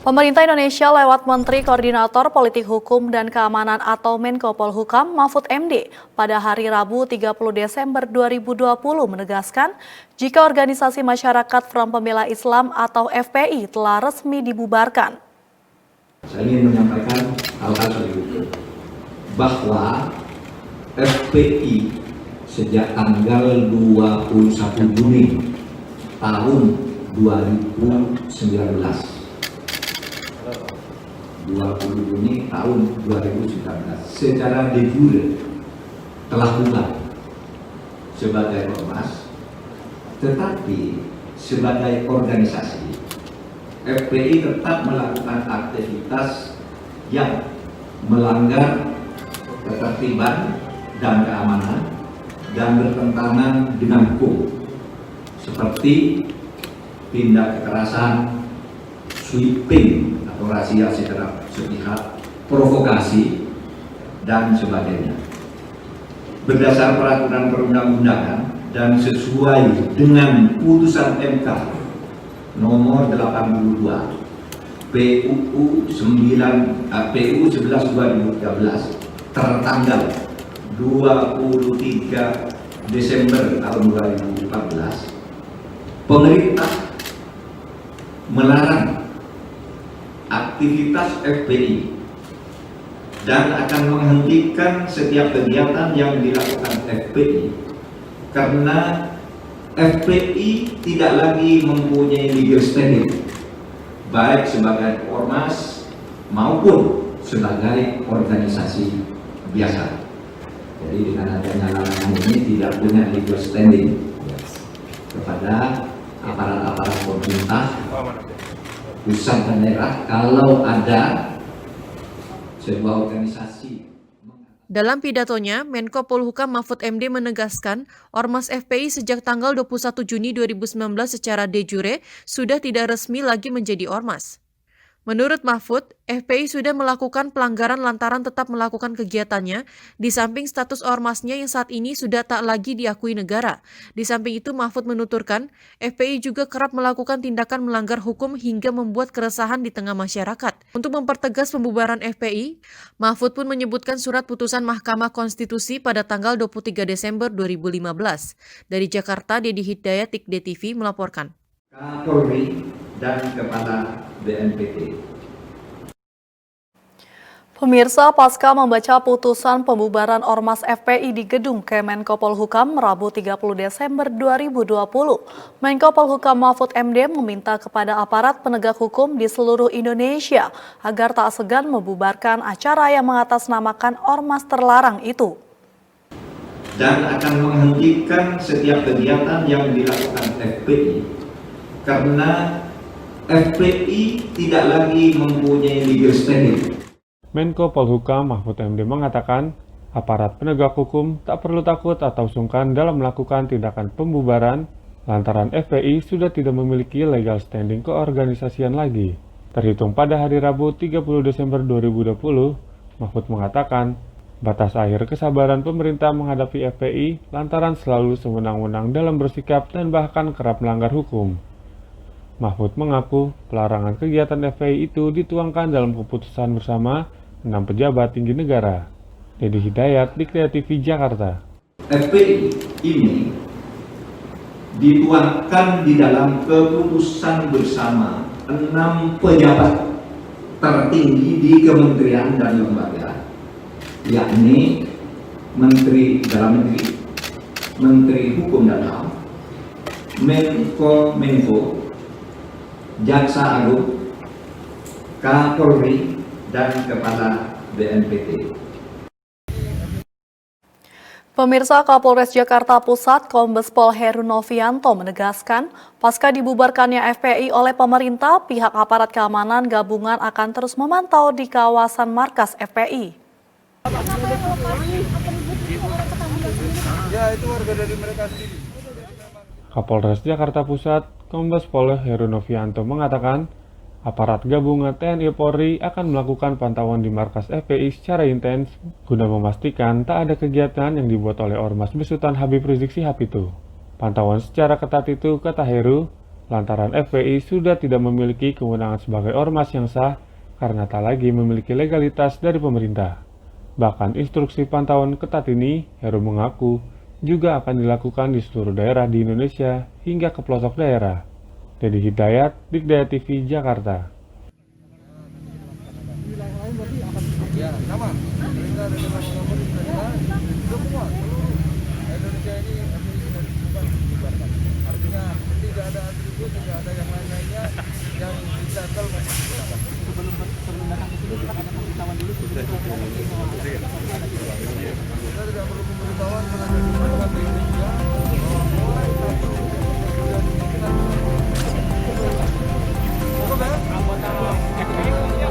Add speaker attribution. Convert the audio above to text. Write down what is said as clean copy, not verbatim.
Speaker 1: Pemerintah Indonesia lewat Menteri Koordinator Politik Hukum dan Keamanan atau Menko Polhukam Mahfud MD pada hari Rabu 30 Desember 2020 menegaskan jika organisasi masyarakat Front Pembela Islam atau FPI telah resmi dibubarkan.
Speaker 2: Saya ingin menyampaikan hal-hal berikut bahwa FPI sejak tanggal 21 Juni tahun 2019 20 Juni tahun 2019 secara de jure telah bubar sebagai ormas, tetapi sebagai organisasi FPI tetap melakukan aktivitas yang melanggar ketertiban dan keamanan dan bertentangan dengan hukum seperti tindak kekerasan, sweeping atau razia secara sepihak, provokasi, dan sebagainya. Berdasar peraturan perundang-undangan dan sesuai dengan putusan MK nomor 82 PUU 11 2013 tertanggal 23 Desember tahun 2014, pemerintah melarang aktivitas FPI dan akan menghentikan setiap kegiatan yang dilakukan FPI karena FPI tidak lagi mempunyai legal standing baik sebagai ormas maupun sebagai organisasi biasa. Jadi dengan adanya larangan ini tidak punya legal standing kepada aparat-aparat pemerintah pusat dan daerah kalau ada sebuah organisasi.
Speaker 3: Dalam pidatonya, Menko Polhukam Mahfud MD menegaskan Ormas FPI sejak tanggal 21 Juni 2019 secara de jure sudah tidak resmi lagi menjadi ormas. Menurut Mahfud, FPI sudah melakukan pelanggaran lantaran tetap melakukan kegiatannya, di samping status ormasnya yang saat ini sudah tak lagi diakui negara. Di samping itu, Mahfud menuturkan, FPI juga kerap melakukan tindakan melanggar hukum hingga membuat keresahan di tengah masyarakat. Untuk mempertegas pembubaran FPI, Mahfud pun menyebutkan surat putusan Mahkamah Konstitusi pada tanggal 23 Desember 2015. Dari Jakarta, Dedi Hidayat, TIK DTV melaporkan.
Speaker 2: Kapolri dan Kepala BNPT.
Speaker 1: Pemirsa, pasca membaca putusan pembubaran Ormas FPI di Gedung Kemenko Polhukam Rabu 30 Desember 2020, Menko Polhukam Mahfud MD meminta kepada aparat penegak hukum di seluruh Indonesia agar tak segan membubarkan acara yang mengatasnamakan ormas terlarang itu.
Speaker 2: Dan akan menghentikan setiap kegiatan yang dilakukan FPI karena FPI tidak lagi mempunyai legal standing.
Speaker 4: Menko Polhukam Mahfud MD mengatakan, aparat penegak hukum tak perlu takut atau sungkan dalam melakukan tindakan pembubaran lantaran FPI sudah tidak memiliki legal standing keorganisasian lagi. Terhitung pada hari Rabu 30 Desember 2020, Mahfud mengatakan, batas akhir kesabaran pemerintah menghadapi FPI lantaran selalu sewenang-wenang dalam bersikap dan bahkan kerap melanggar hukum. Mahfud mengaku pelarangan kegiatan FPI itu dituangkan dalam keputusan bersama 6 pejabat tinggi negara. Dedi Hidayat, TIK DTV Jakarta.
Speaker 2: FPI ini dituangkan di dalam keputusan bersama 6 pejabat tertinggi di kementerian dan lembaga, yakni Menteri Dalam Negeri, Menteri Hukum dan HAM, Menko, Jaksa Agung, Kapolri, dan Kepala BNPT.
Speaker 1: Pemirsa, Kapolres Jakarta Pusat Kombes Pol Heru Novianto menegaskan, pasca dibubarkannya FPI oleh pemerintah, pihak aparat keamanan gabungan akan terus memantau di kawasan markas FPI.
Speaker 5: Ya, itu warga dari mereka sendiri.
Speaker 4: Kapolres Jakarta Pusat Kombes Pol Heru Novianto mengatakan, aparat gabungan TNI Polri akan melakukan pantauan di markas FPI secara intens guna memastikan tak ada kegiatan yang dibuat oleh ormas besutan Habib Rizik Syihab itu. Pantauan secara ketat itu, kata Heru, lantaran FPI sudah tidak memiliki kewenangan sebagai ormas yang sah karena tak lagi memiliki legalitas dari pemerintah. Bahkan instruksi pantauan ketat ini, Heru mengaku, juga akan dilakukan di seluruh daerah di Indonesia hingga ke pelosok daerah. Dedi Hidayat, Digdaya TV, Jakarta.